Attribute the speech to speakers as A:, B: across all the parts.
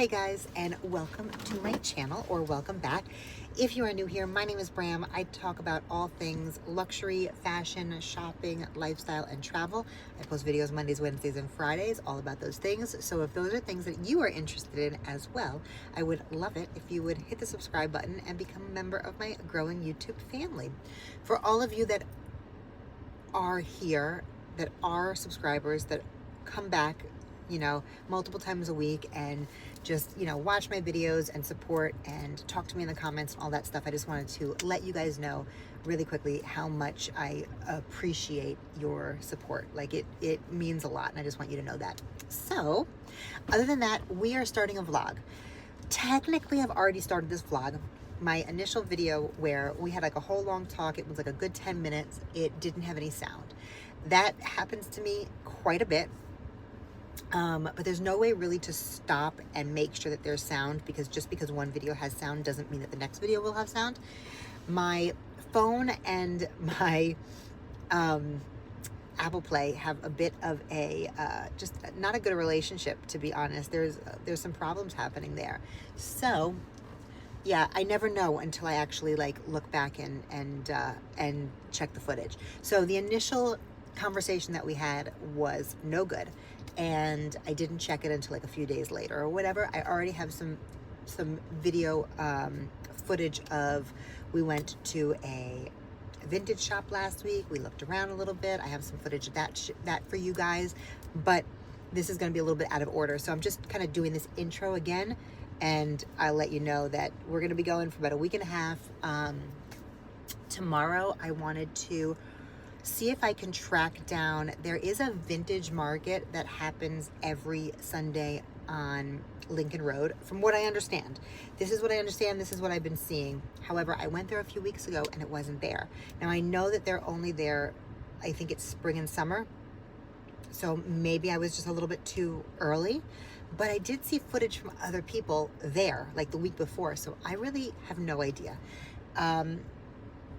A: Hey guys, and welcome to my channel, or welcome back. If you are new here, my name is Bram. I talk about all things luxury, fashion, shopping, lifestyle, and travel. I post videos Mondays, Wednesdays, and Fridays, all about those things. So if those are things that you are interested in as well, I would love it if you would hit the subscribe button and become a member of my growing YouTube family. For all of you that are here, that are subscribers, that come back, multiple times a week and just, watch my videos and support and talk to me in the comments and all that stuff. I just wanted to let you guys know really quickly how much I appreciate your support. Like it means a lot, and I just want you to know that. So other than that, we are starting a vlog. Technically, I've already started this vlog. My initial video where we had like a whole long talk, it was like a good 10 minutes. It didn't have any sound. That happens to me quite a bit. But there's no way really to stop and make sure that there's sound, because just because one video has sound doesn't mean that the next video will have sound. My phone and my Apple Play have a bit of a just not a good relationship, to be honest. There's some problems happening there. So yeah, I never know until I actually like look back and check the footage. So the initial conversation that we had was no good, and I didn't check it until like a few days later or whatever. I already have some video footage of, we went to a vintage shop last week. We looked around a little bit. I have some footage of that for you guys, but this is going to be a little bit out of order. So I'm just kind of doing this intro again, and I'll let you know that we're going to be going for about a week and a half. Tomorrow I wanted to see if I can track down, there is a vintage market that happens every Sunday on Lincoln Road, from what I understand. This is what I understand, this is what I've been seeing. However, I went there a few weeks ago and it wasn't there. Now I know that they're only there, I think it's spring and summer, so maybe I was just a little bit too early, but I did see footage from other people there like the week before, so I really have no idea.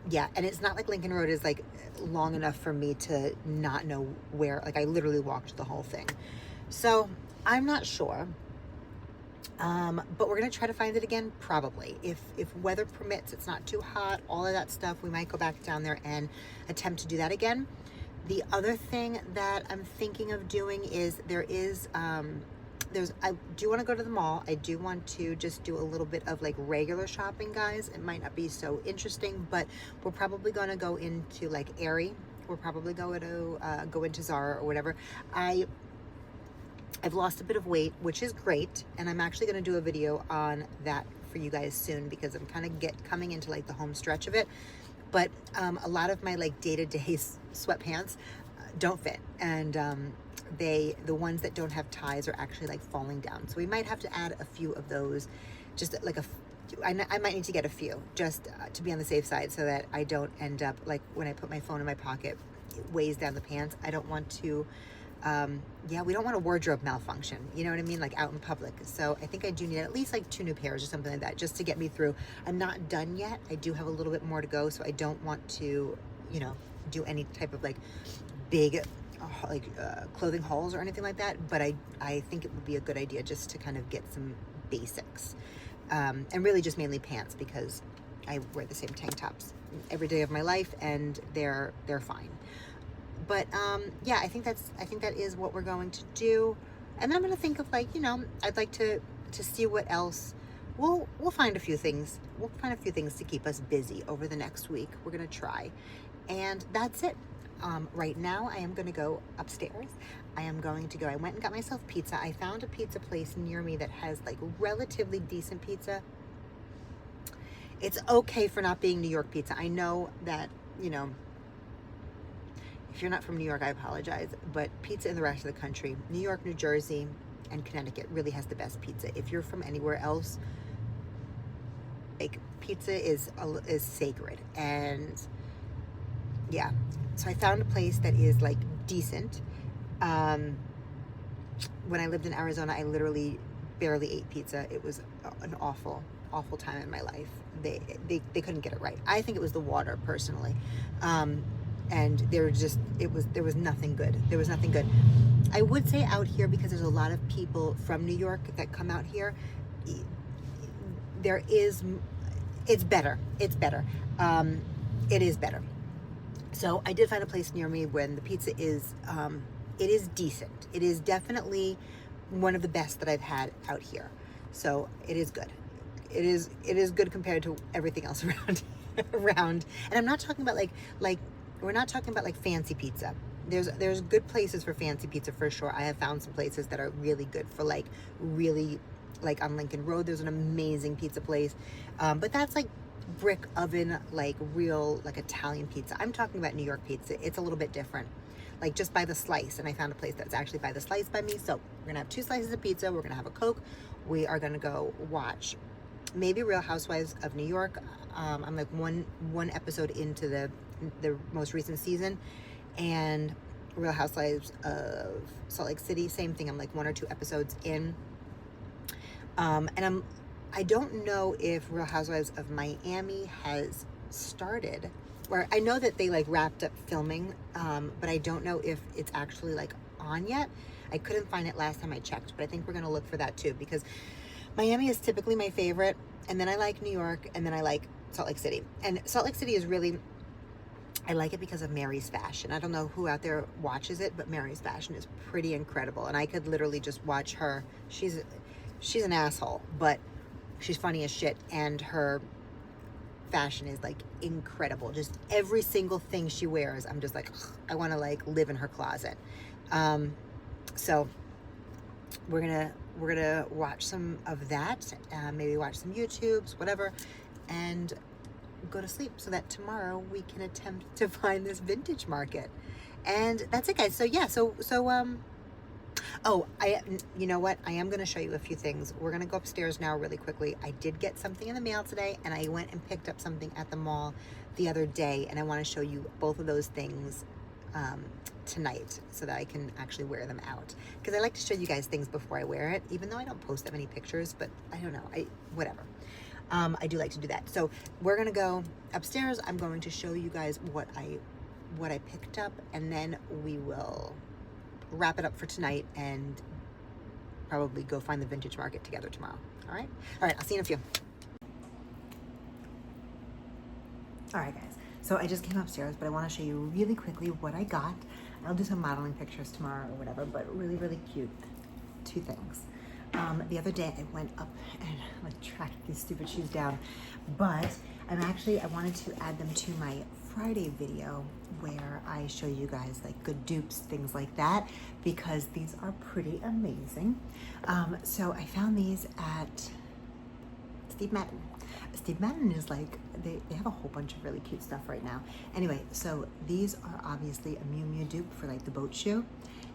A: Yeah, and it's not like Lincoln Road is like long enough for me to not know where, like I literally walked the whole thing. So I'm not sure, but we're gonna try to find it again, probably. If weather permits, it's not too hot, all of that stuff, we might go back down there and attempt to do that again. The other thing that I'm thinking of doing is I do want to go to the mall. I do want to just do a little bit of like regular shopping, guys. It might not be so interesting, but we're probably going to go into like Aerie. We're probably going to go into Zara or whatever. I've lost a bit of weight, which is great, and I'm actually going to do a video on that for you guys soon, because I'm kind of coming into like the home stretch of it. But a lot of my like day-to-day sweatpants don't fit, and the ones that don't have ties are actually like falling down. So we might have to add a few of those, just like I might need to get a few just to be on the safe side, so that I don't end up like when I put my phone in my pocket, it weighs down the pants. I don't want to, we don't want a wardrobe malfunction, you know what I mean, like out in public. So I think I do need at least like 2 new pairs or something like that, just to get me through. I'm not done yet. I do have a little bit more to go, so I don't want to, do any type of like big clothing hauls or anything like that, but I think it would be a good idea just to kind of get some basics, and really just mainly pants, because I wear the same tank tops every day of my life and they're fine. But yeah, I think that is what we're going to do. And then I'm going to think of like, I'd like to see what else. We'll find a few things. We'll find a few things to keep us busy over the next week. We're going to try, and that's it. Right now I am going to go upstairs. I went and got myself pizza. I found a pizza place near me that has like relatively decent pizza. It's okay for not being New York pizza. I know that, if you're not from New York, I apologize, but pizza in the rest of the country, New York, New Jersey, and Connecticut really has the best pizza. If you're from anywhere else, like pizza is sacred. And yeah, so I found a place that is like decent. When I lived in Arizona, I literally barely ate pizza. It was an awful time in my life. They couldn't get it right. I think it was the water, personally. and there was nothing good. There was nothing good. I would say out here, because there's a lot of people from New York that come out here, it's better. It's better. It is better. So I did find a place near me when the pizza is, it is decent. It is definitely one of the best that I've had out here. So it is good. It is good compared to everything else around. And I'm not talking about like we're not talking about like fancy pizza. There's good places for fancy pizza for sure. I have found some places that are really good for like really, like on Lincoln Road, there's an amazing pizza place. But that's like brick oven, like real, like Italian pizza. I'm talking about New York pizza. It's a little bit different, like just by the slice. And I found a place that's actually by the slice by me. So we're gonna have 2 slices of pizza. We're gonna have a Coke. We are gonna go watch maybe Real Housewives of New York. I'm like one episode into the most recent season, and Real Housewives of Salt Lake City, same thing. I'm like 1 or 2 episodes in. And I don't know if Real Housewives of Miami has started, or I know that they like wrapped up filming, but I don't know if it's actually like on yet. I couldn't find it last time I checked, but I think we're gonna look for that too, because Miami is typically my favorite, and then I like New York, and then I like Salt Lake City. And Salt Lake City is really, I like it because of Mary's fashion. I don't know who out there watches it, but Mary's fashion is pretty incredible, and I could literally just watch her. She's an asshole, but she's funny as shit, and her fashion is like incredible. Just every single thing she wears, I'm just like, ugh, I want to like live in her closet. So we're gonna watch some of that, maybe watch some YouTubes, whatever, and go to sleep so that tomorrow we can attempt to find this vintage market. And that's it, guys. So yeah, oh, you know what? I am going to show you a few things. We're going to go upstairs now really quickly. I did get something in the mail today, and I went and picked up something at the mall the other day, and I want to show you both of those things tonight so that I can actually wear them out. Because I like to show you guys things before I wear it, even though I don't post that many pictures, but I don't know. Whatever. I do like to do that. So we're going to go upstairs. I'm going to show you guys what I picked up, and then we will wrap it up for tonight and probably go find the vintage market together tomorrow. All right, I'll see you in a few. All right, guys, so I just came upstairs, but I want to show you really quickly what I got. I'll do some modeling pictures tomorrow or whatever, but really, really cute. 2 things. The other day I went up and like tracked these stupid shoes down, but I wanted to add them to my Friday video where I show you guys like good dupes, things like that, because these are pretty amazing. So I found these at Steve Madden. Steve Madden is like, they have a whole bunch of really cute stuff right now. Anyway, so these are obviously a Miu Miu dupe for like the boat shoe,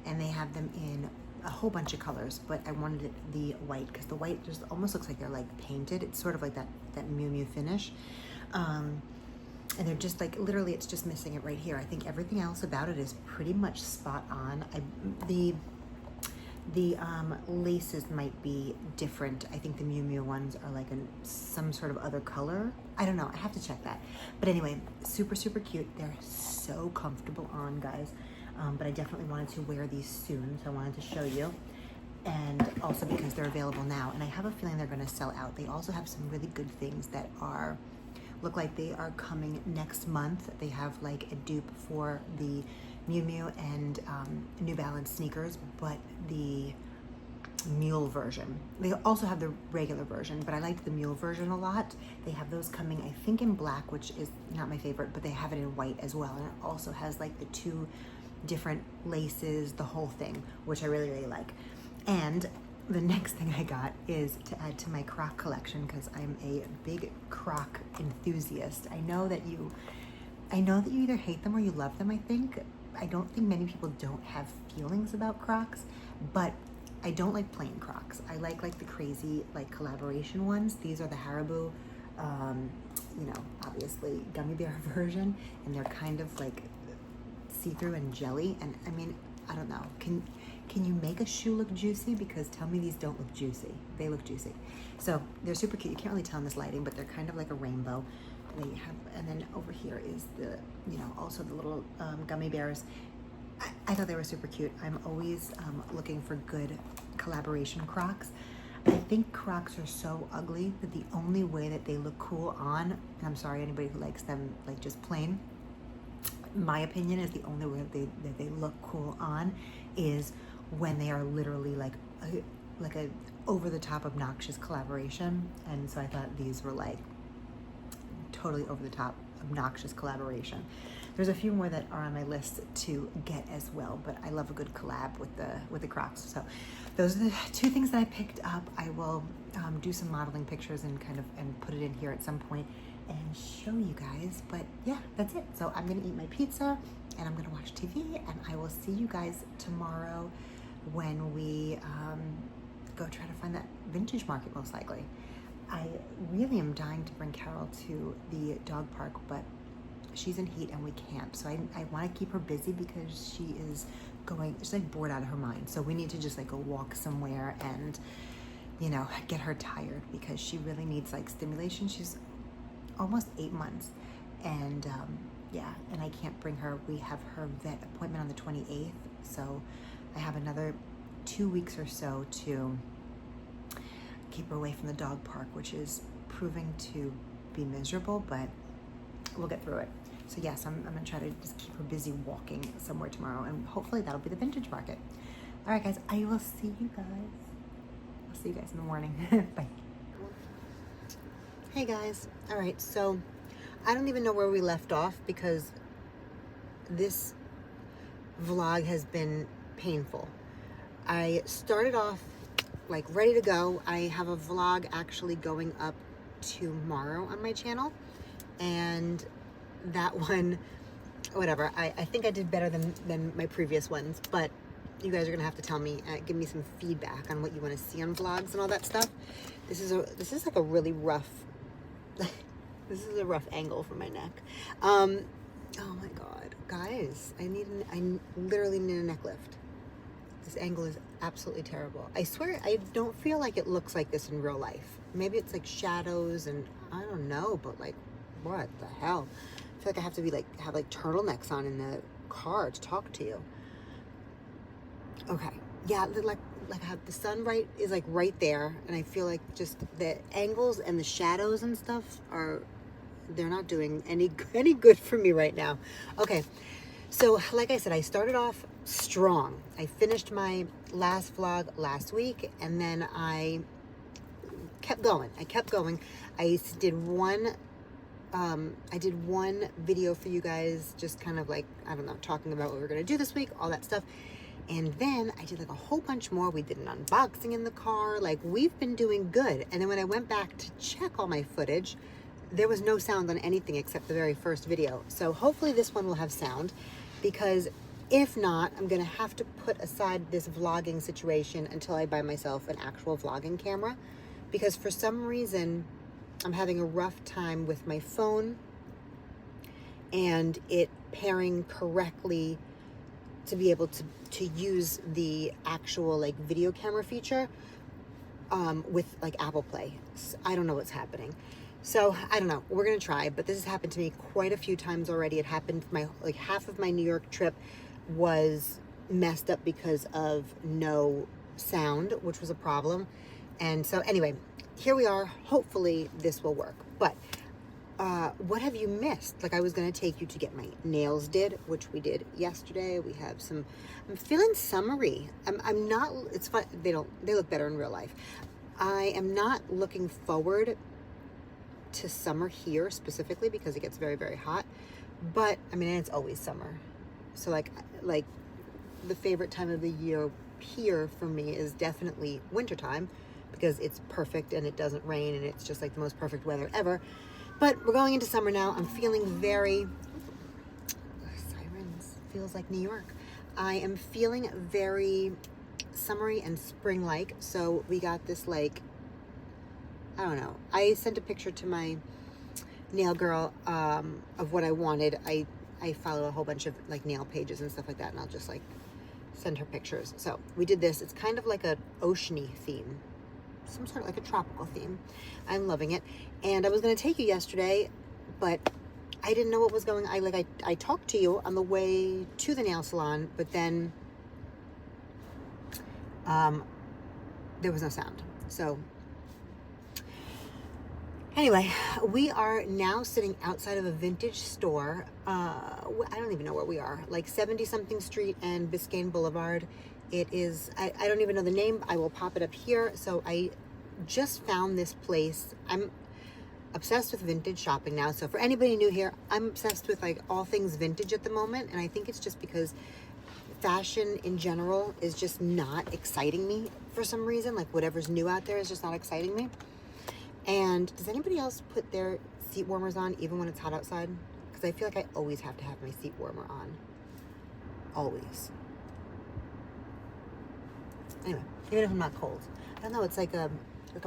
A: and they have them in a whole bunch of colors, but I wanted it the white because the white just almost looks like they're like painted. It's sort of like that Miu Miu finish. And they're just like, literally it's just missing it right here. I think everything else about it is pretty much spot on. The laces might be different. I think the Miu Miu ones are like some sort of other color. I don't know, I have to check that. But anyway, super, super cute. They're so comfortable on, guys. But I definitely wanted to wear these soon, so I wanted to show you. And also because they're available now, and I have a feeling they're gonna sell out. They also have some really good things that look like they are coming next month. They have like a dupe for the Miu Miu and New Balance sneakers, but the mule version. They also have the regular version, but I liked the mule version a lot. They have those coming, I think, in black, which is not my favorite, but they have it in white as well. And it also has like the 2 different laces, the whole thing, which I really, really like. And the next thing I got is to add to my Croc collection, because I'm a big Croc enthusiast. I know that you either hate them or you love them, I think. I don't think many people don't have feelings about Crocs, but I don't like plain Crocs. I like the crazy like collaboration ones. These are the Haribo, obviously gummy bear version, and they're kind of like see-through and jelly. And I mean, I don't know. Can you make a shoe look juicy? Because tell me these don't look juicy. They look juicy. So they're super cute. You can't really tell in this lighting, but they're kind of like a rainbow. they have, and then over here is the, you know, also the little gummy bears. I thought they were super cute. I'm always looking for good collaboration Crocs. I think Crocs are so ugly that the only way that they look cool on, and I'm sorry anybody who likes them like just plain, my opinion is the only way that they look cool on is when they are literally like a over-the-top obnoxious collaboration. And so I thought these were like totally over-the-top obnoxious collaboration. There's a few more that are on my list to get as well, but I love a good collab with the Crocs. So those are the two things that I picked up. I will do some modeling pictures and put it in here at some point and show you guys. But yeah, that's it. So I'm gonna eat my pizza and I'm gonna watch TV, and I will see you guys tomorrow when we go try to find that vintage market, most likely. I really am dying to bring Carol to the dog park, but she's in heat and we can't. So I want to keep her busy because she's like bored out of her mind. So we need to just like go walk somewhere and, you know, get her tired because she really needs like stimulation. She's almost 8 months, and yeah, and I can't bring her. We have her vet appointment on the 28th, so I have another 2 weeks or so to keep her away from the dog park, which is proving to be miserable, but we'll get through it. So yes, I'm gonna try to just keep her busy walking somewhere tomorrow, and hopefully that'll be the vintage market. All right, guys, I will see you guys. I'll see you guys in the morning. Bye. Hey guys. All right, so I don't even know where we left off because this vlog has been painful. I started off like ready to go. I have a vlog actually going up tomorrow on my channel, and that one, whatever, I think I did better than my previous ones, but you guys are gonna have to tell me, give me some feedback on what you want to see on vlogs and all that stuff. This is like a really rough this is a rough angle for my neck. Oh my god, guys, I literally need a neck lift. This angle is absolutely terrible. I swear I don't feel like it looks like this in real life. Maybe it's like shadows and I don't know, but like what the hell? I feel like I have to be like have like turtlenecks on in the car to talk to you. Okay, yeah, like I have the sun is like right there, and I feel like just the angles and the shadows and stuff they're not doing any good for me right now. Okay, so like I said, I started off strong. I finished my last vlog last week, and then I kept going. I did one video for you guys, just kind of like, I don't know, talking about what we're gonna do this week, all that stuff. And then I did like a whole bunch more. We did an unboxing in the car. Like, we've been doing good. And then when I went back to check all my footage, there was no sound on anything except the very first video. So hopefully this one will have sound, because if not, I'm gonna have to put aside this vlogging situation until I buy myself an actual vlogging camera, because for some reason I'm having a rough time with my phone and it pairing correctly to be able to use the actual like video camera feature with like Apple Play. So I don't know what's happening. So I don't know, we're gonna try, but this has happened to me quite a few times already. It happened, like half of my New York trip was messed up because of no sound, which was a problem. And so anyway, here we are. Hopefully this will work. But what have you missed? Like, I was going to take you to get my nails did, which we did yesterday. We have some, I'm feeling summery. I'm not, it's fun. They look better in real life. I am not looking forward to summer here specifically because it gets very, very hot. But I mean, it's always summer. So like the favorite time of the year here for me is definitely wintertime, because it's perfect and it doesn't rain and it's just like the most perfect weather ever. But we're going into summer now. I'm feeling very, sirens, feels like New York. I am feeling very summery and spring-like. So we got this like, I don't know. I sent a picture to my nail girl of what I wanted. I follow a whole bunch of like nail pages and stuff like that, and I'll just like send her pictures. So we did this. It's kind of like an oceany theme. Some sort of like a tropical theme. I'm loving it. And I was going to take you yesterday, but I didn't know what was going on. I talked to you on the way to the nail salon, but then there was no sound. So anyway, we are now sitting outside of a vintage store. I don't even know where we are, like 70 something Street and Biscayne Boulevard. It is, I don't even know the name. I will pop it up here. So I just found this place. I'm obsessed with vintage shopping now. So for anybody new here, I'm obsessed with like all things vintage at the moment. And I think it's just because fashion in general is just not exciting me for some reason. Like whatever's new out there is just not exciting me. And does anybody else put their seat warmers on even when it's hot outside? Because I feel like I always have to have my seat warmer on. Always. Anyway, even if I'm not cold. I don't know, it's like a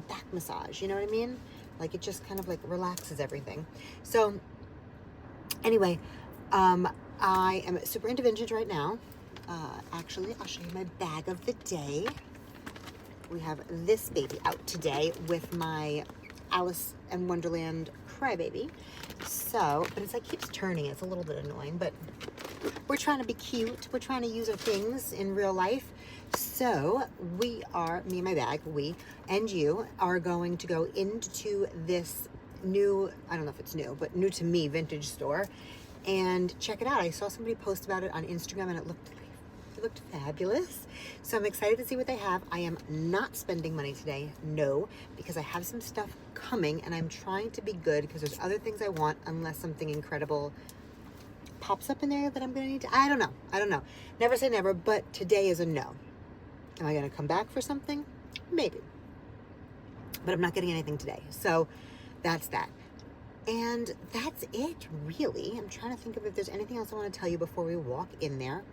A: back massage, you know what I mean? Like it just kind of like relaxes everything. So anyway, I am super into vintage right now. Actually, I'll show you my bag of the day. We have this baby out today with my Alice in Wonderland Crybaby. So, but it's like keeps turning. It's a little bit annoying, but we're trying to be cute. We're trying to use our things in real life. So we are, me and my bag, we and you are going to go into this new, I don't know if it's new, but new to me vintage store and check it out. I saw somebody post about it on Instagram and it looked fabulous. So I'm excited to see what they have. I am not spending money today, no, because I have some stuff coming and I'm trying to be good because there's other things I want unless something incredible pops up in there that I'm gonna need to, I don't know. Never say never, but today is a no. Am I gonna come back for something? Maybe. But I'm not getting anything today. So that's that. And that's it, really. I'm trying to think of if there's anything else I want to tell you before we walk in there.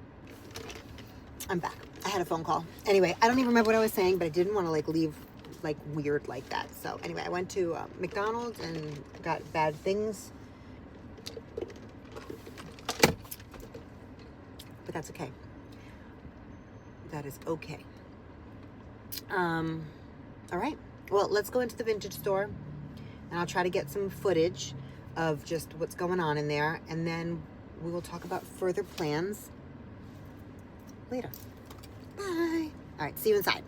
A: I'm back. I had a phone call. Anyway, I don't even remember what I was saying, but I didn't want to like leave like weird like that. So anyway, I went to McDonald's and got bad things. But that's okay. That is okay. All right. Well, let's go into the vintage store and I'll try to get some footage of just what's going on in there. And then we will talk about further plans later. Bye. All right. See you inside.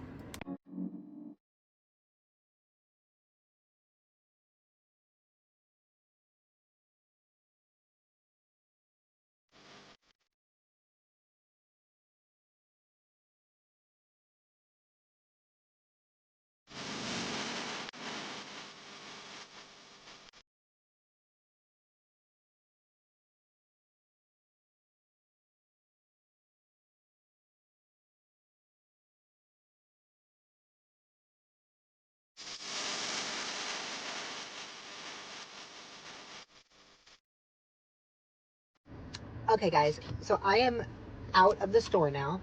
A: Okay, guys. So I am out of the store now,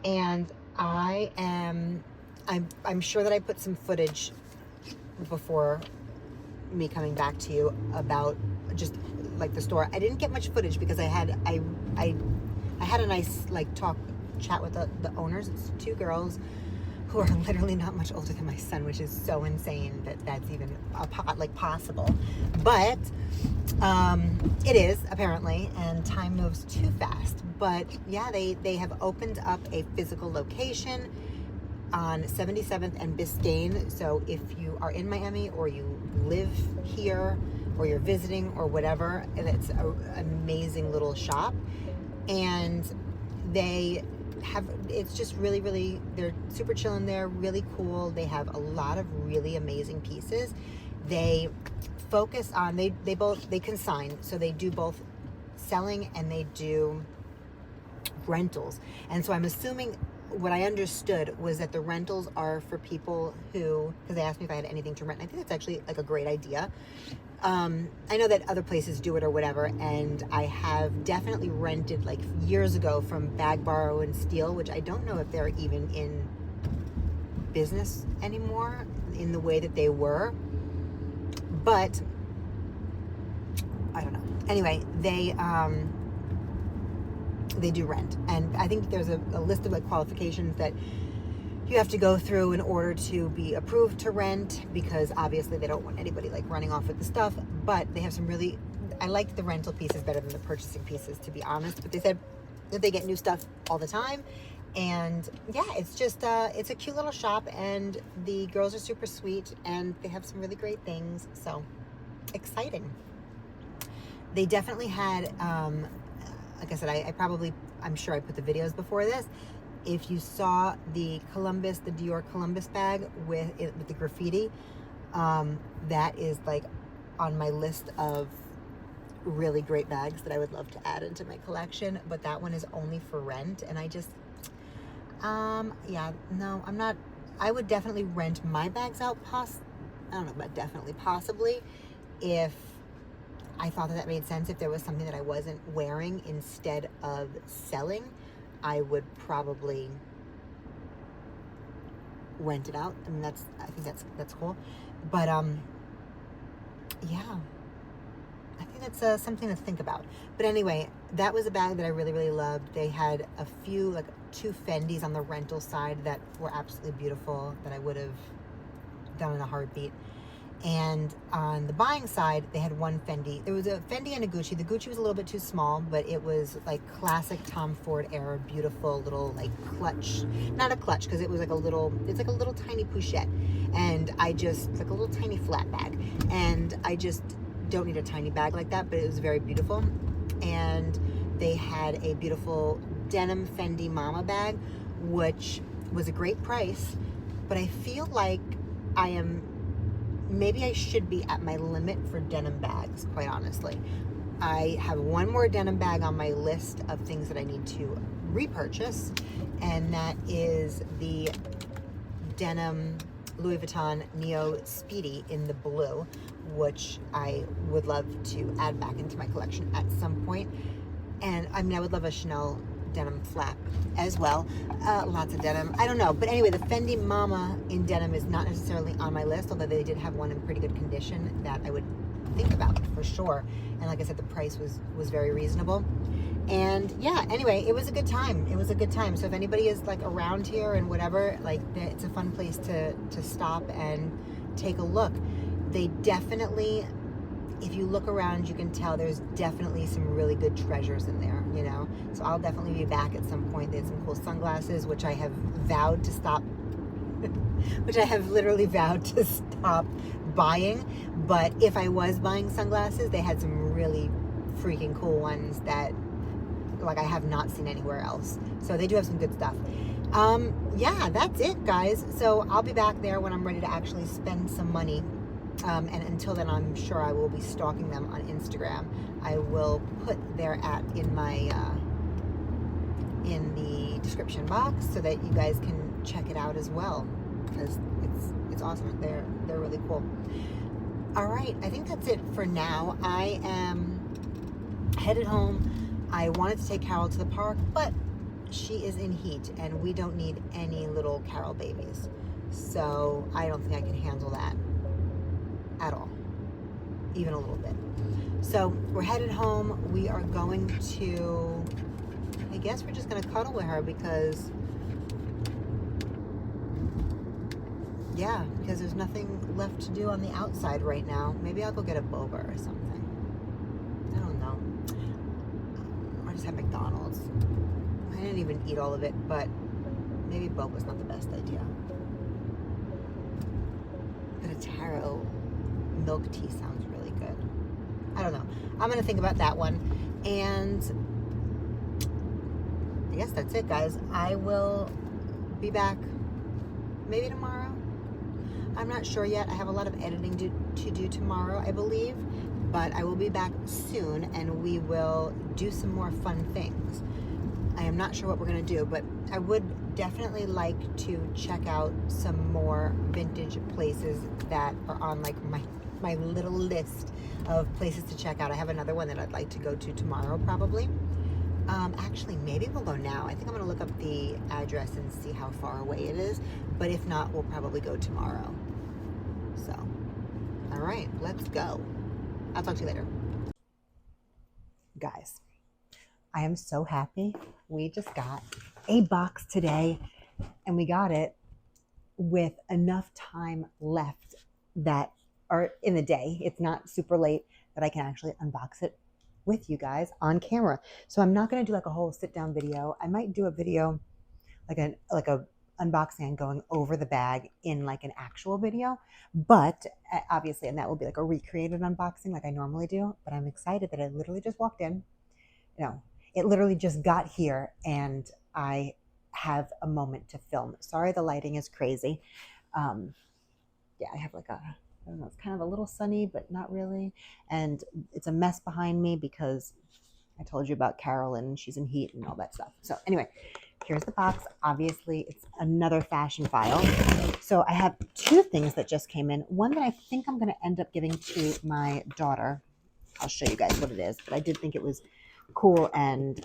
A: and I'm sure that I put some footage before me coming back to you about just like the store. I didn't get much footage because I had a nice like chat with the owners. It's two girls who are literally not much older than my son, which is so insane that that's even possible. But it is apparently, and time moves too fast. But yeah, they have opened up a physical location on 77th and Biscayne. So if you are in Miami or you live here or you're visiting or whatever, it's an amazing little shop. And it's just really, really, they're super chill in there, really cool. They have a lot of really amazing pieces. They focus on, they consign. So they do both selling and they do rentals. And so I'm assuming what I understood was that the rentals are for people who, because they asked me if I had anything to rent. I think that's actually like a great idea. I know that other places do it or whatever, and I have definitely rented like years ago from Bag, Borrow, and Steal, which I don't know if they're even in business anymore in the way that they were, but I don't know. Anyway, they do rent, and I think there's a list of like qualifications that you have to go through in order to be approved to rent, because obviously they don't want anybody like running off with the stuff. But they have some really, I liked the rental pieces better than the purchasing pieces, to be honest. But they said that they get new stuff all the time. And yeah, it's just, it's a cute little shop, and the girls are super sweet, and they have some really great things. So exciting. They definitely had, like I said, I'm sure I put the videos before this. If you saw the Dior Columbus bag with the graffiti, that is like on my list of really great bags that I would love to add into my collection. But that one is only for rent, and I just, yeah, no, I'm not. I would definitely rent my bags out. I don't know about definitely, possibly, if I thought that made sense. If there was something that I wasn't wearing instead of selling, I would probably rent it out. I mean, I think that's cool. But yeah, I think that's something to think about. But anyway, that was a bag that I really, really loved. They had a few, like 2 Fendis on the rental side that were absolutely beautiful, that I would have done in a heartbeat. And on the buying side, they had 1 Fendi. There was a Fendi and a Gucci. The Gucci was a little bit too small, but it was like classic Tom Ford era, beautiful little like clutch. Not a clutch, because it was like it's like a little tiny pochette. And it's like a little tiny flat bag. And I just don't need a tiny bag like that, but it was very beautiful. And they had a beautiful denim Fendi Mama bag, which was a great price, but I feel like maybe I should be at my limit for denim bags, quite honestly. I have one more denim bag on my list of things that I need to repurchase, and that is the denim Louis Vuitton Neo Speedy in the blue, which I would love to add back into my collection at some point. And I mean, I would love a Chanel denim flap as well. Lots of denim. I don't know. But anyway, the Fendi Mama in denim is not necessarily on my list, although they did have one in pretty good condition that I would think about for sure. And like I said, the price was very reasonable. And yeah, anyway, it was a good time. It was a good time. So if anybody is like around here and whatever, like, it's a fun place to stop and take a look. They definitely, if you look around, you can tell there's definitely some really good treasures in there, you know? So I'll definitely be back at some point. They had some cool sunglasses, which I have vowed to stop, which I have literally vowed to stop buying. But if I was buying sunglasses, they had some really freaking cool ones that, like, I have not seen anywhere else. So they do have some good stuff. Yeah, that's it, guys. So I'll be back there when I'm ready to actually spend some money. And until then, I'm sure I will be stalking them on Instagram. I will put their in my in the description box so that you guys can check it out as well, because it's awesome. They're really cool. All right, I think that's it for now. I am headed home. I wanted to take Carol to the park, but she is in heat, and we don't need any little Carol babies. So I don't think I can handle that at all, even a little bit. So we're headed home. We are going to, I guess we're just going to cuddle with her because, yeah, because there's nothing left to do on the outside right now. Maybe I'll go get a boba or something. I don't know. I just had McDonald's. I didn't even eat all of it, but maybe boba's not the best idea. But a taro milk tea sounds really good. I don't know. I'm going to think about that one. And I guess that's it, guys. I will be back maybe tomorrow. I'm not sure yet. I have a lot of editing to do tomorrow, I believe. But I will be back soon, and we will do some more fun things. I am not sure what we're going to do, but I would definitely like to check out some more vintage places that are on like my little list of places to check out. I have another one that I'd like to go to tomorrow, probably. Actually, maybe we'll go now. I think I'm going to look up the address and see how far away it is. But if not, we'll probably go tomorrow. So, all right, let's go. I'll talk to you later. Guys, I am so happy. We just got a box today, and we got it with enough time left that are in the day. It's not super late that I can actually unbox it with you guys on camera. So I'm not going to do like a whole sit down video. I might do a video like a unboxing and going over the bag in like an actual video, but obviously, and that will be like a recreated unboxing like I normally do. But I'm excited that I literally just walked in. It literally just got here and I have a moment to film. Sorry, the lighting is crazy. Yeah, I have like I don't know, it's kind of a little sunny, but not really. And it's a mess behind me because I told you about Carol and she's in heat and all that stuff. So anyway, here's the box. Obviously, it's another fashion file. So I have two things that just came in. One that I think I'm going to end up giving to my daughter. I'll show you guys what it is, but I did think it was cool and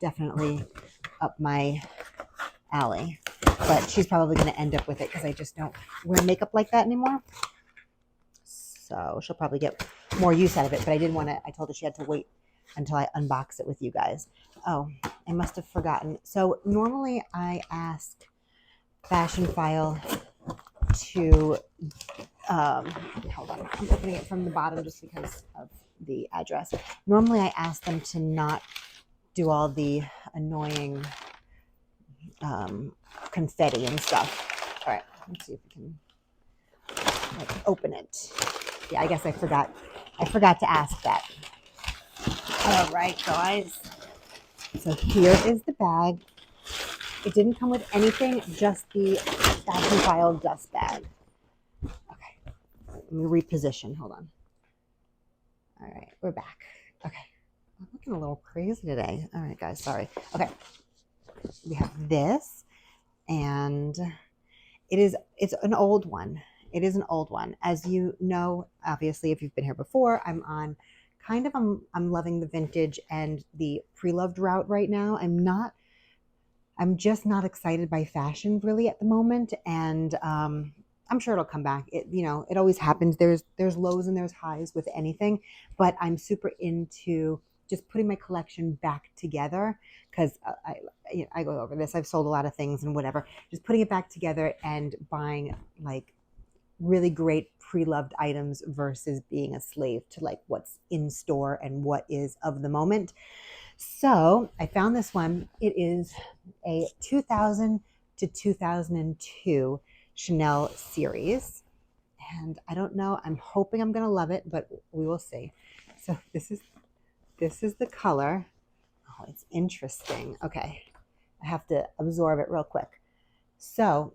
A: definitely up my alley. But she's probably going to end up with it because I just don't wear makeup like that anymore. So she'll probably get more use out of it. But I didn't want to, I told her she had to wait until I unbox it with you guys. Oh, I must have forgotten. So normally I ask Fashion File to, hold on, I'm opening it from the bottom just because of the address. Normally I ask them to not do all the annoying confetti and stuff. All right, let's see if we can like open it. Yeah, I guess I forgot to ask that. All right, guys. So here is the bag. It didn't come with anything, just the Fashion File dust bag. Okay, let me reposition. Hold on. All right, we're back. Okay, I'm looking a little crazy today. All right, guys, sorry. Okay, we have this, and it's an old one. It is an old one. As you know, obviously, if you've been here before, I'm loving the vintage and the pre-loved route right now. I'm just not excited by fashion really at the moment. And I'm sure it'll come back. It always happens. There's lows and there's highs with anything, but I'm super into just putting my collection back together because I go over this. I've sold a lot of things and whatever, just putting it back together and buying like really great pre-loved items versus being a slave to like what's in store and what is of the moment. So I found this one. It is a 2000 to 2002 Chanel series. And I don't know, I'm hoping I'm going to love it, but we will see. So this is the color. Oh, it's interesting. Okay. I have to absorb it real quick. So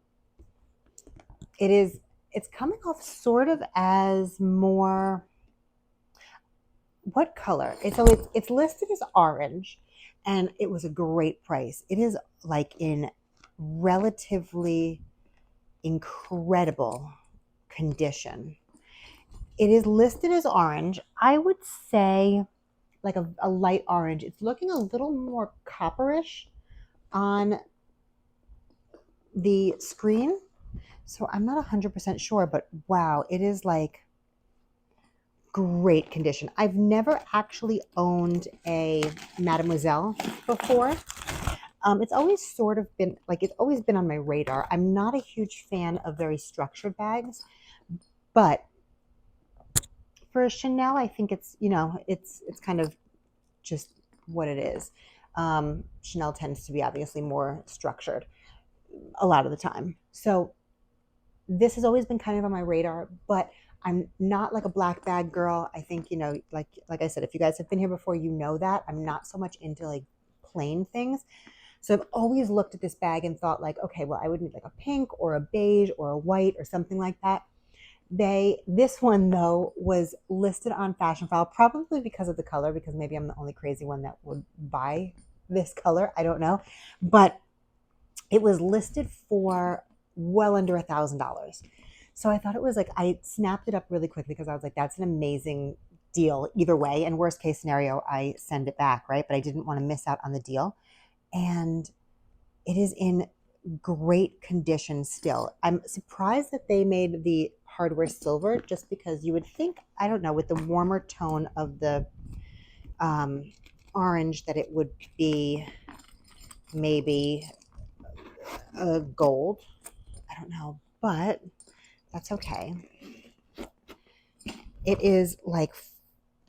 A: it's coming off sort of as more, what color? It's listed as orange, and it was a great price. It is like in relatively incredible condition. It is listed as orange. I would say like a light orange. It's looking a little more copperish on the screen. So I'm not 100% sure, but wow, it is like great condition. I've never actually owned a Mademoiselle before. It's always sort of been like, it's always been on my radar. I'm not a huge fan of very structured bags, but for a Chanel, I think it's kind of just what it is. Chanel tends to be obviously more structured a lot of the time. So this has always been kind of on my radar, but I'm not like a black bag girl. I think, like I said, if you guys have been here before, you know that I'm not so much into like plain things. So I've always looked at this bag and thought like, okay, well, I would need like a pink or a beige or a white or something like that. This one though was listed on Fashion File, probably because of the color, because maybe I'm the only crazy one that would buy this color. I don't know, but it was listed for well under $1,000. So I thought it was like, I snapped it up really quickly because I was like, that's an amazing deal either way. And worst case scenario, I send it back, right? But I didn't want to miss out on the deal. And it is in great condition still. I'm surprised that they made the hardware silver, just because you would think, I don't know, with the warmer tone of the orange, that it would be maybe a gold. I don't know, but that's okay. It is like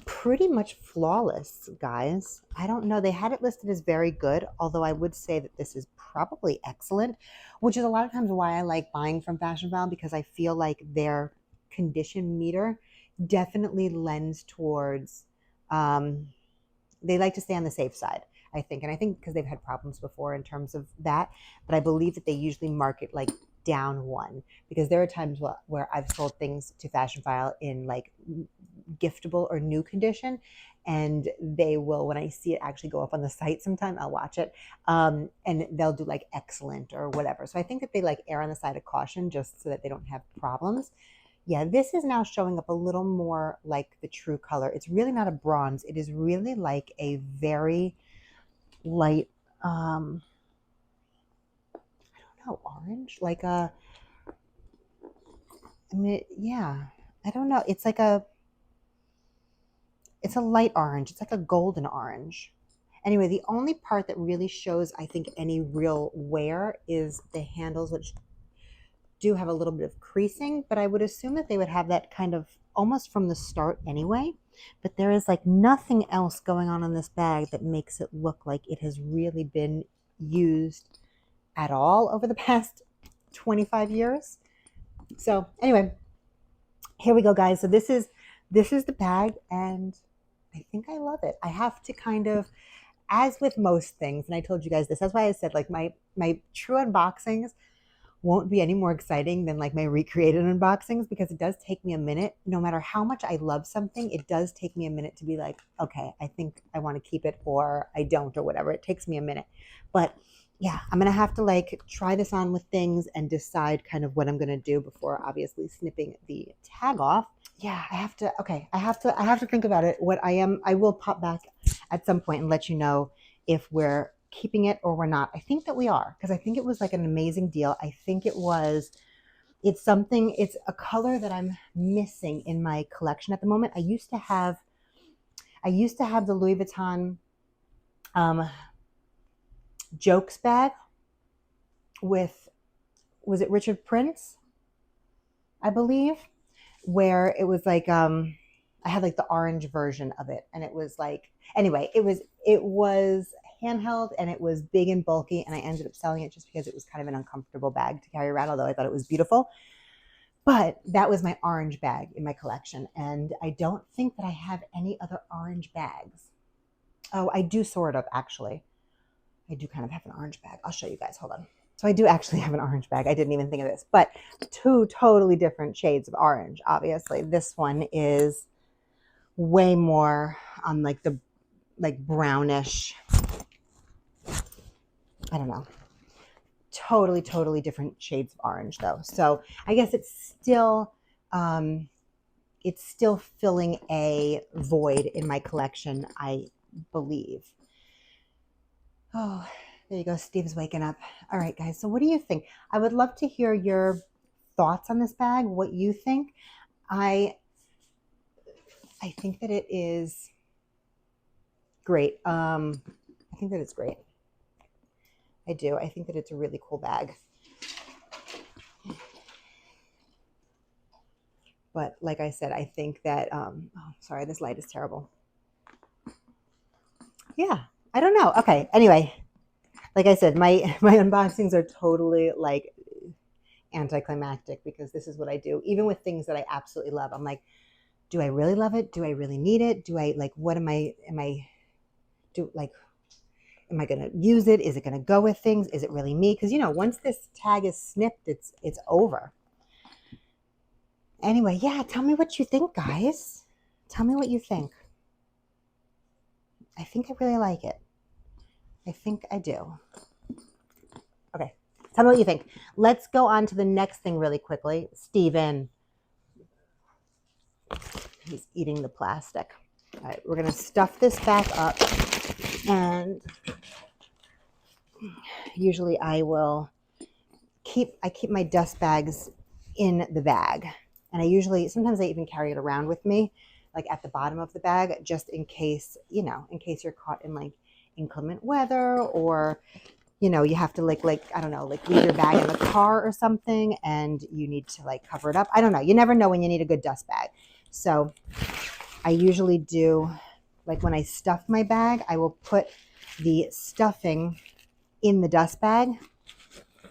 A: pretty much flawless, guys. I don't know. They had it listed as very good, although I would say that this is probably excellent, which is a lot of times why I like buying from Fashion File, because I feel like their condition meter definitely lends towards, they like to stay on the safe side, I think. And I think because they've had problems before in terms of that, but I believe that they usually market like down one, because there are times where I've sold things to Fashion File in like giftable or new condition, and they will, when I see it actually go up on the site sometime, I'll watch it, and they'll do like excellent or whatever. So I think that they like err on the side of caution just so that they don't have problems. Yeah, this is now showing up a little more like the true color. It's really not a bronze. It is really like a very light, I don't know, orange, like a, I mean, yeah, I don't know. It's like it's a light orange. It's like a golden orange. Anyway, the only part that really shows, I think, any real wear is the handles, which do have a little bit of creasing, but I would assume that they would have that kind of almost from the start anyway. But there is like nothing else going on in this bag that makes it look like it has really been used at all over the past 25 years. So anyway, here we go, guys. So this is the bag, and I think I love it. I have to kind of, as with most things, and I told you guys this, that's why I said like my true unboxings won't be any more exciting than like my recreated unboxings, because it does take me a minute. No matter how much I love something, it does take me a minute to be like, okay, I think I want to keep it, or I don't, or whatever. It takes me a minute. But yeah, I'm going to have to like try this on with things and decide kind of what I'm going to do before obviously snipping the tag off. Yeah, I have to think about it. I will pop back at some point and let you know if we're keeping it or we're not. I think that we are, because I think it was like an amazing deal. I think it's a color that I'm missing in my collection at the moment. I used to have the Louis Vuitton Jokes bag with, was it Richard Prince, I believe, where it was like I had like the orange version of it, and it was like, anyway, it was handheld and it was big and bulky, and I ended up selling it just because it was kind of an uncomfortable bag to carry around, although I thought it was beautiful. But that was my orange bag in my collection, and I don't think that I have any other orange bags. Oh, I do sort of, actually. I do kind of have an orange bag. I'll show you guys. Hold on. So I do actually have an orange bag. I didn't even think of this, but two totally different shades of orange. Obviously, this one is way more on like the brownish. I don't know. Totally different shades of orange though. So I guess it's still filling a void in my collection, I believe. Oh, there you go. Steve's waking up. All right, guys. So what do you think? I would love to hear your thoughts on this bag, what you think. I think that it is great. I think that it's great. I do. I think that it's a really cool bag. But like I said, I think that, oh, sorry, this light is terrible. Yeah, I don't know. Okay. Anyway, like I said, my unboxings are totally like anticlimactic, because this is what I do. Even with things that I absolutely love, I'm like, do I really love it? Do I really need it? Do I like, what am I going to use it? Is it going to go with things? Is it really me? Because, once this tag is snipped, it's over. Anyway, yeah, tell me what you think, guys. Tell me what you think. I think I really like it. I think I do. Okay, tell me what you think. Let's go on to the next thing really quickly. Steven. He's eating the plastic. All right, we're going to stuff this back up. And usually I keep my dust bags in the bag. And sometimes I even carry it around with me, like at the bottom of the bag, just in case, in case you're caught in like inclement weather, or, you have to like, I don't know, like leave your bag in the car or something and you need to like cover it up. I don't know. You never know when you need a good dust bag. So I usually do, like when I stuff my bag, I will put the stuffing in the dust bag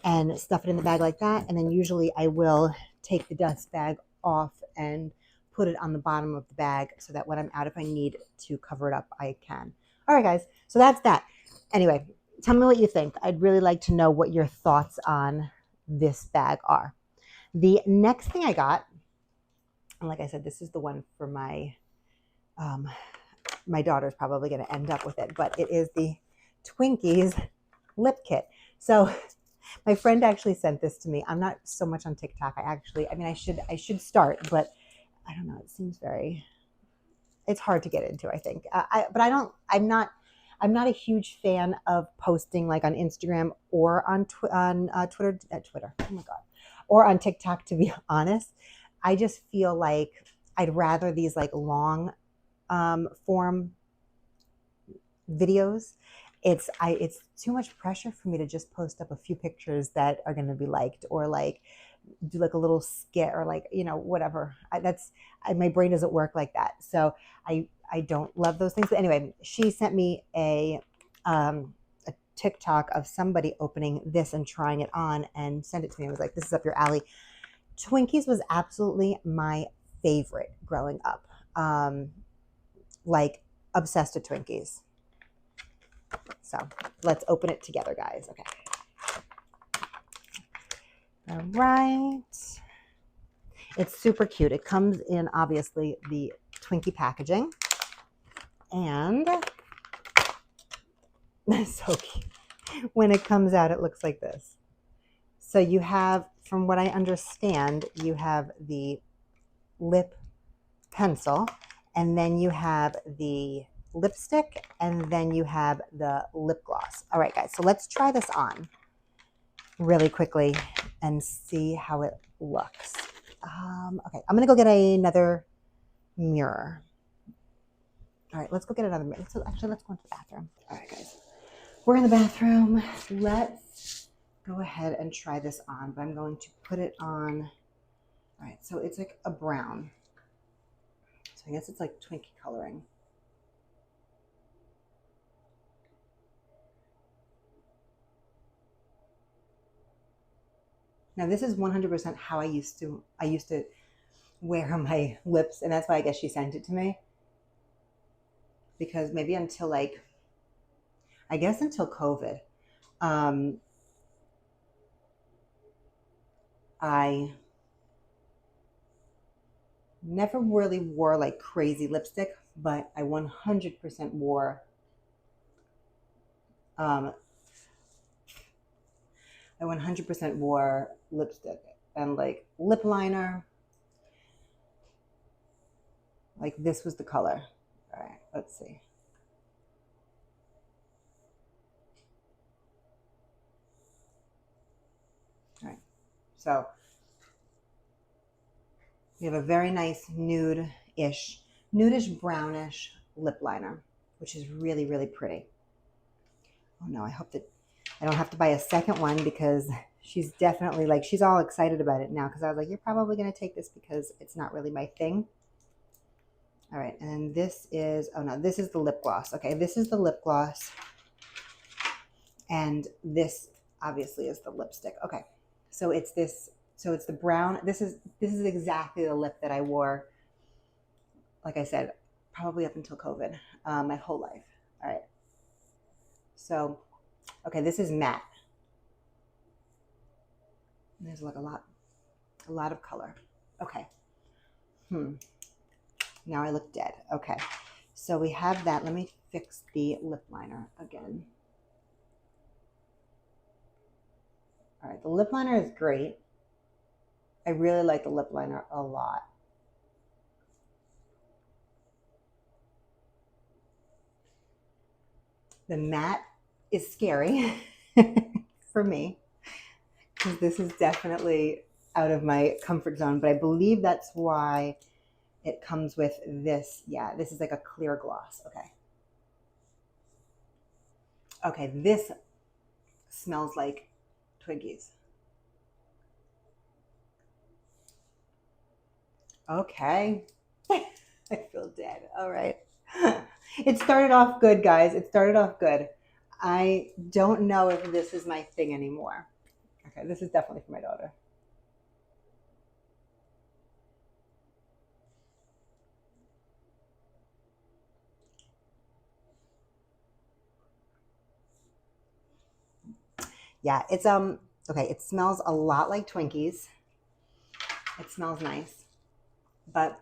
A: and stuff it in the bag like that. And then usually I will take the dust bag off and put it on the bottom of the bag so that when I'm out, if I need to cover it up, I can. All right, guys. So that's that. Anyway, tell me what you think. I'd really like to know what your thoughts on this bag are. The next thing I got, and like I said, this is the one for my daughter's probably going to end up with it, but it is the Twinkies lip kit. So my friend actually sent this to me. I'm not so much on TikTok. I should start, but I don't know. It seems it's hard to get into, I think. I'm not a huge fan of posting like on Instagram or on Twitter. Oh my God. Or on TikTok, to be honest. I just feel like I'd rather these like long form videos. It's too much pressure for me to just post up a few pictures that are going to be liked, or like do like a little skit, or like, whatever. My brain doesn't work like that. So I don't love those things. But anyway, she sent me a TikTok of somebody opening this and trying it on and sent it to me. I was like, this is up your alley. Twinkies was absolutely my favorite growing up. Like obsessed with Twinkies. So let's open it together, guys. Okay. All right. It's super cute. It comes in, obviously, the Twinkie packaging. And it's so cute. When it comes out, it looks like this. So you have, from what I understand, you have the lip pencil, and then you have the lipstick, and then you have the lip gloss. All right, guys, so let's try this on really quickly and see how it looks. Okay, I'm gonna go get another mirror. All right, let's go get another mirror. So actually, let's go into the bathroom. All right, guys, we're in the bathroom. Let's go ahead and try this on, but I'm going to put it on. All right, so it's like a brown. So I guess it's like Twinkie coloring. Now this is 100% how I used to wear my lips, and that's why I guess she sent it to me. Because maybe until like, I guess until COVID, I never really wore like crazy lipstick, but I 100% wore I 100% wore lipstick and like lip liner. Like this was the color. All right, let's see. All right, so we have a very nice nudish brownish lip liner, which is really, really pretty. Oh no, I hope that I don't have to buy a second one, because she's definitely like, she's all excited about it now, because I was like, you're probably going to take this because it's not really my thing. All right, and this is, oh no, this is the lip gloss. Okay, this is the lip gloss. And this obviously is the lipstick. Okay, so it's this, so it's the brown. This is exactly the lip that I wore, like I said, probably up until COVID, my whole life. All right. So, okay, this is matte. And there's like a lot of color. Okay. Now I look dead. Okay. So we have that. Let me fix the lip liner again. All right, the lip liner is great. I really like the lip liner a lot. The matte is scary for me, because this is definitely out of my comfort zone, but I believe that's why it comes with this. Yeah, this is like a clear gloss. Okay. Okay, this smells like Twinkies. Okay. I feel dead. All right. It started off good, guys. It started off good. I don't know if this is my thing anymore. Okay, this is definitely for my daughter. Yeah, it's okay, it smells a lot like Twinkies. It smells nice. But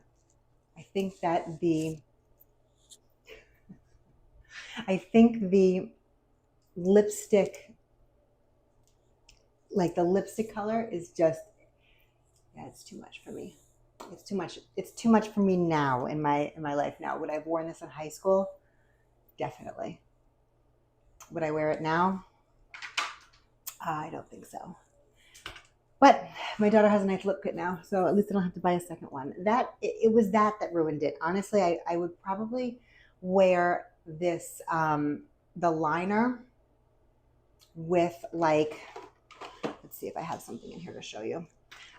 A: I think that the lipstick, like the lipstick color is just, yeah, it's too much for me. It's too much. It's too much for me now in my life now. Would I have worn this in high school? Definitely. Would I wear it now? I don't think so. But my daughter has a nice lip kit now, so at least I don't have to buy a second one. It was that ruined it. Honestly, I would probably wear this the liner with like, let's see if I have something in here to show you.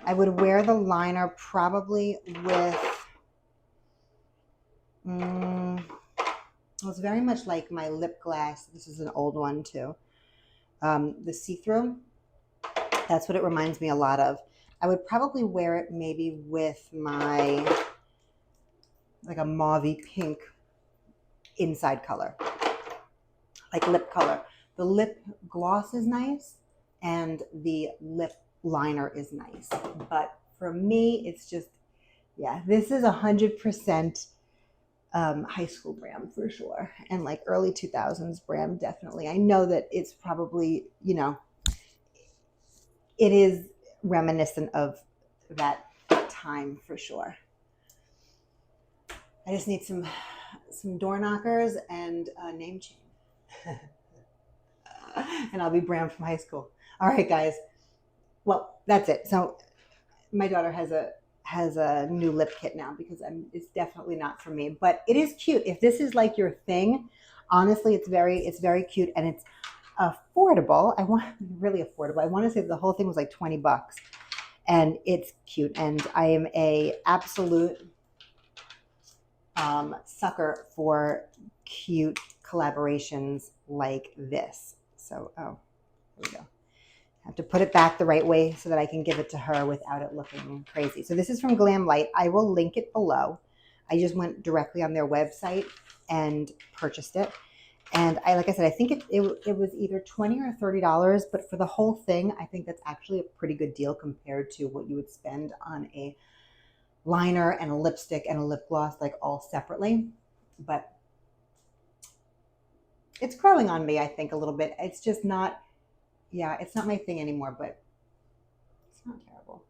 A: I would wear the liner probably with it was very much like my lip gloss. This is an old one too. The see-through. That's what it reminds me a lot of. I would probably wear it maybe with my, like a mauvey pink inside color, like lip color. The lip gloss is nice and the lip liner is nice. But for me, it's just, yeah, this is 100% high school Bram for sure. And like early 2000s Bram, definitely. I know that it's probably, it is reminiscent of that time for sure. I just need some door knockers and a name chain. And I'll be Bram from high school. All right, guys. Well, that's it. So my daughter has a new lip kit now because it's definitely not for me, but it is cute. If this is like your thing, honestly, it's very cute and it's affordable. I want really affordable. I want to say the whole thing was like $20 and it's cute. And I am a absolute sucker for cute collaborations like this. So, oh, there we go. I have to put it back the right way so that I can give it to her without it looking crazy. So this is from Glam Light. I will link it below. I just went directly on their website and purchased it. And like I said, I think it was either $20 or $30, but for the whole thing, I think that's actually a pretty good deal compared to what you would spend on a liner and a lipstick and a lip gloss, like all separately. But it's growing on me, I think, a little bit. It's just not, yeah, it's not my thing anymore, but it's not terrible.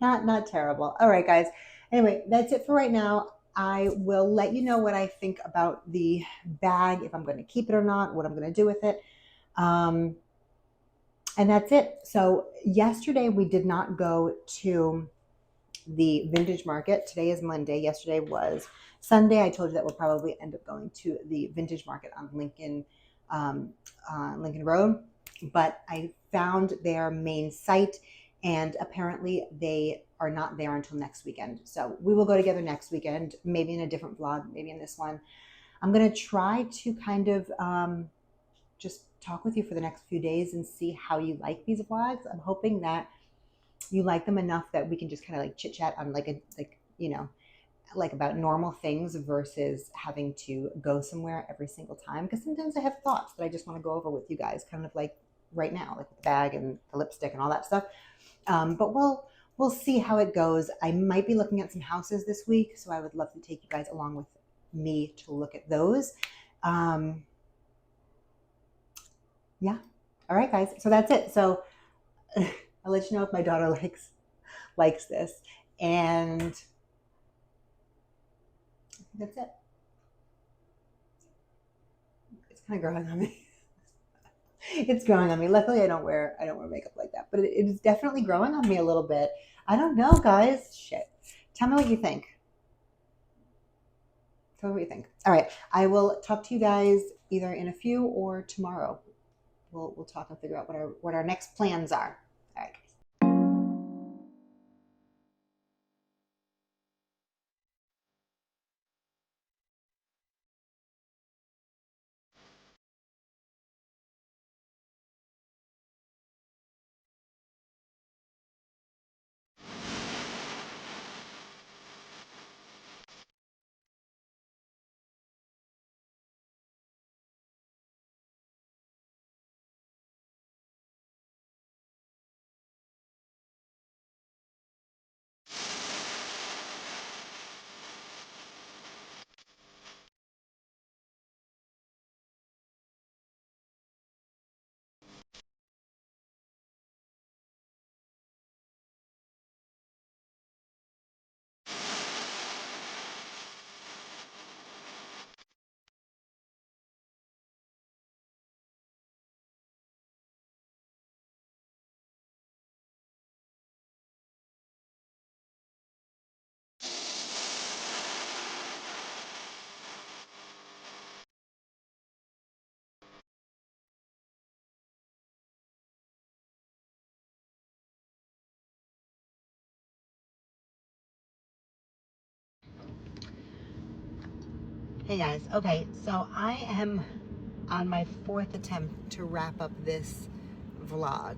A: Not terrible. All right, guys. Anyway, that's it for right now. I will let you know what I think about the bag, if I'm going to keep it or not, what I'm going to do with it. And that's it. So yesterday we did not go to the vintage market. Today is Monday. Yesterday was Sunday. I told you that we'll probably end up going to the vintage market on Lincoln Road. But I found their main site and apparently they are not there until next weekend. So we will go together next weekend, maybe in a different vlog, maybe in this one. I'm going to try to kind of just talk with you for the next few days and see how you like these vlogs. I'm hoping that you like them enough that we can just kind of like chit chat on like about normal things versus having to go somewhere every single time. Because sometimes I have thoughts that I just want to go over with you guys, kind of like right now, like the bag and the lipstick and all that stuff. But we'll see how it goes. I might be looking at some houses this week, so I would love to take you guys along with me to look at those. Yeah. All right, guys. So that's it. So I'll let you know if my daughter likes this, and that's it. It's kind of growing on me. It's growing on me. Luckily, I don't wear makeup like that, but it is definitely growing on me a little bit. I don't know, guys. Shit. Tell me what you think. Tell me what you think. All right. I will talk to you guys either in a few or tomorrow. We'll talk and figure out what our next plans are. All right. Hey guys, okay, so I am on my 4th attempt to wrap up this vlog.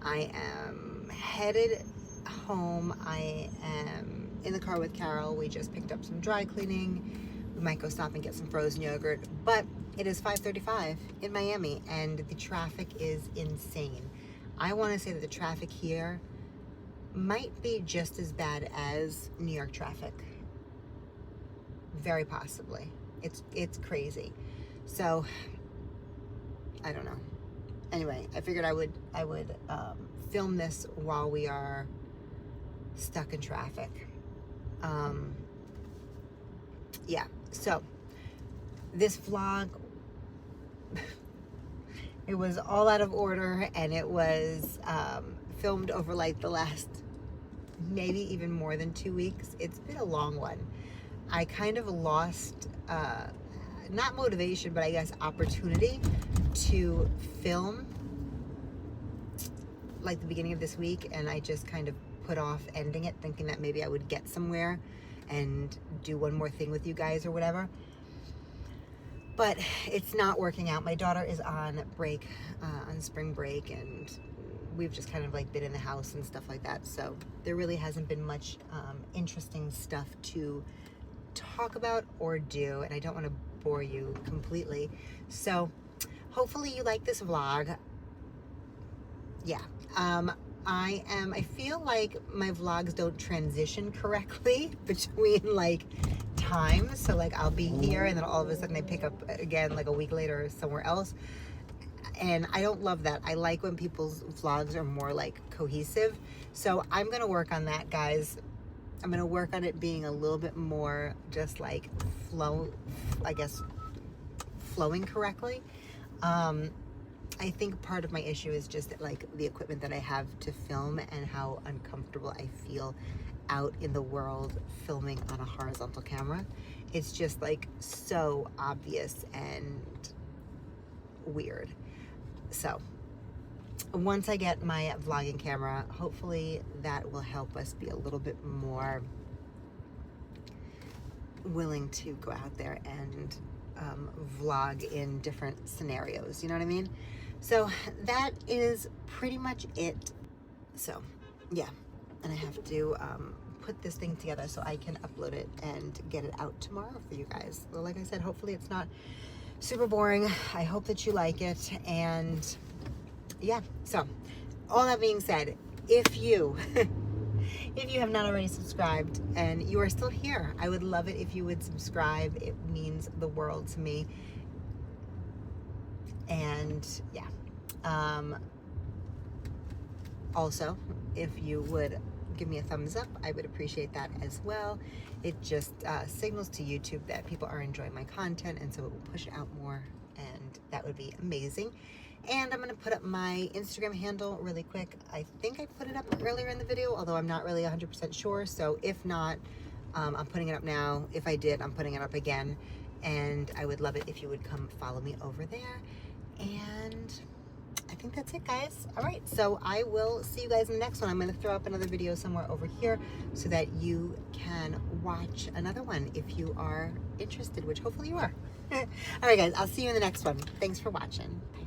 A: I am headed home. I am in the car with Carol. We just picked up some dry cleaning. We might go stop and get some frozen yogurt, but it is 5:35 in Miami and the traffic is insane. I want to say that the traffic here might be just as bad as New York traffic. Very possibly. It's crazy. So I don't know. Anyway, I figured I would film this while we are stuck in traffic. Yeah. So this vlog, it was all out of order, and it was filmed over like the last maybe even more than 2 weeks. It's been a long one. I kind of lost not motivation, but I guess opportunity to film like the beginning of this week, and I just kind of put off ending it, thinking that maybe I would get somewhere and do one more thing with you guys or whatever. But it's not working out. My daughter is on break, on spring break, and we've just kind of like been in the house and stuff like that. So there really hasn't been much interesting stuff to talk about or do, and I don't want to bore you completely. So hopefully you like this vlog. Yeah. I feel like my vlogs don't transition correctly between like times. So like I'll be here and then all of a sudden I pick up again like a week later somewhere else. And I don't love that. I like when people's vlogs are more like cohesive. So I'm going to work on that, guys. I'm going to work on it being a little bit more just like flowing correctly. I think part of my issue is just like the equipment that I have to film and how uncomfortable I feel out in the world filming on a horizontal camera. It's just like so obvious and weird. So once I get my vlogging camera, hopefully that will help us be a little bit more willing to go out there and vlog in different scenarios, you know what I mean? So that is pretty much it. So yeah, and I have to put this thing together so I can upload it and get it out tomorrow for you guys. Well, like I said, hopefully it's not super boring. I hope that you like it. And yeah, so all that being said, if you have not already subscribed and you are still here, I would love it if you would subscribe. It means the world to me. And yeah, also if you would give me a thumbs up, I would appreciate that as well. It just signals to YouTube that people are enjoying my content, and so it will push it out more, and that would be amazing. And I'm going to put up my Instagram handle really quick. I think I put it up earlier in the video, although I'm not really 100% sure. So if not, I'm putting it up now. If I did, I'm putting it up again. And I would love it if you would come follow me over there. And I think that's it, guys. All right, so I will see you guys in the next one. I'm going to throw up another video somewhere over here so that you can watch another one if you are interested, which hopefully you are. All right, guys, I'll see you in the next one. Thanks for watching. Bye.